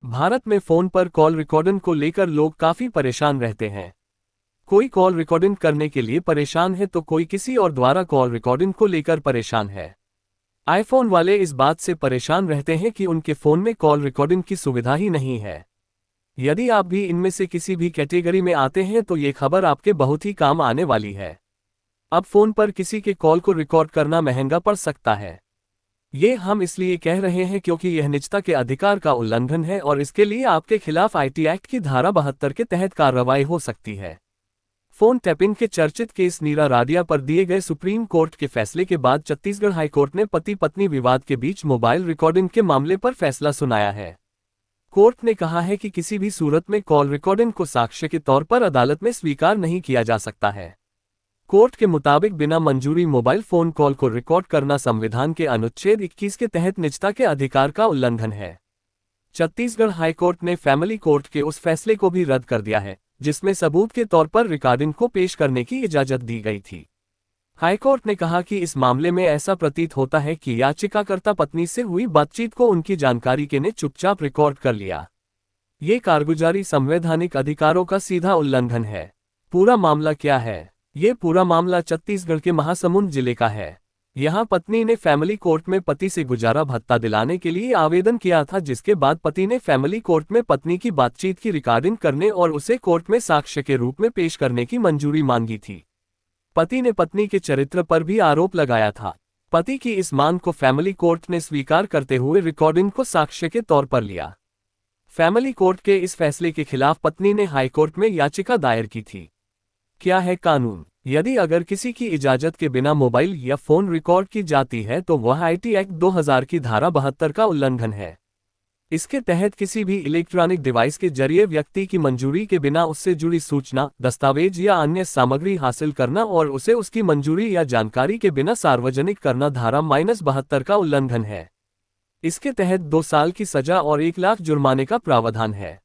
भारत में फोन पर call recording को लेकर लोग काफी परेशान रहते हैं। कोई कॉल रिकॉर्डिंग करने के लिए परेशान है तो कोई किसी और द्वारा कॉल रिकॉर्डिंग को लेकर परेशान है। आईफोन वाले इस बात से परेशान रहते हैं कि उनके फोन में कॉल रिकॉर्डिंग की सुविधा ही नहीं है। यदि आप भी इनमें से किसी भी कैटेगरी में आते हैं तो ये खबर आपके बहुत ही काम आने वाली है। अब फोन पर किसी के कॉल को रिकॉर्ड करना महंगा पड़ सकता है। ये हम इसलिए कह रहे हैं क्योंकि यह निजता के अधिकार का उल्लंघन है और इसके लिए आपके खिलाफ आईटी एक्ट की धारा 72 के तहत कार्रवाई हो सकती है। फोन टैपिंग के चर्चित केस नीरा राडिया पर दिए गए सुप्रीम कोर्ट के फैसले के बाद छत्तीसगढ़ हाईकोर्ट ने पति पत्नी विवाद के बीच मोबाइल रिकॉर्डिंग के मामले पर फैसला सुनाया है। कोर्ट ने कहा है कि किसी भी सूरत में कॉल रिकॉर्डिंग को साक्ष्य के तौर पर अदालत में स्वीकार नहीं किया जा सकता है। कोर्ट के मुताबिक बिना मंजूरी मोबाइल फोन कॉल को रिकॉर्ड करना संविधान के अनुच्छेद 21 के तहत निजता के अधिकार का उल्लंघन है। छत्तीसगढ़ हाईकोर्ट ने फैमिली कोर्ट के उस फैसले को भी रद्द कर दिया है जिसमें सबूत के तौर पर रिकॉर्डिंग को पेश करने की इजाजत दी गई थी। हाईकोर्ट ने कहा कि इस मामले में ऐसा प्रतीत होता है कि याचिकाकर्ता पत्नी से हुई बातचीत को उनकी जानकारी के ने चुपचाप रिकॉर्ड कर लिया। ये कारगुजारी संवैधानिक अधिकारों का सीधा उल्लंघन है। पूरा मामला क्या है? ये पूरा मामला छत्तीसगढ़ के महासमुंद जिले का है। यहाँ पत्नी ने फैमिली कोर्ट में पति से गुजारा भत्ता दिलाने के लिए आवेदन किया था, जिसके बाद पति ने फैमिली कोर्ट में पत्नी की बातचीत की रिकॉर्डिंग करने और उसे कोर्ट में साक्ष्य के रूप में पेश करने की मंजूरी मांगी थी। पति ने पत्नी के चरित्र पर भी आरोप लगाया था। पति की इस मांग को फैमिली कोर्ट ने स्वीकार करते हुए रिकॉर्डिंग को साक्ष्य के तौर पर लिया। फैमिली कोर्ट के इस फैसले के खिलाफ पत्नी ने हाईकोर्ट में याचिका दायर की थी। क्या है कानून? यदि अगर किसी की इजाजत के बिना मोबाइल या फोन रिकॉर्ड की जाती है तो वह आईटी एक्ट 2000 की धारा 72 का उल्लंघन है। इसके तहत किसी भी इलेक्ट्रॉनिक डिवाइस के जरिए व्यक्ति की मंजूरी के बिना उससे जुड़ी सूचना, दस्तावेज या अन्य सामग्री हासिल करना और उसे उसकी मंजूरी या जानकारी के बिना सार्वजनिक करना धारा -72 का उल्लंघन है। इसके तहत 2 साल की सजा और 1 लाख जुर्माने का प्रावधान है।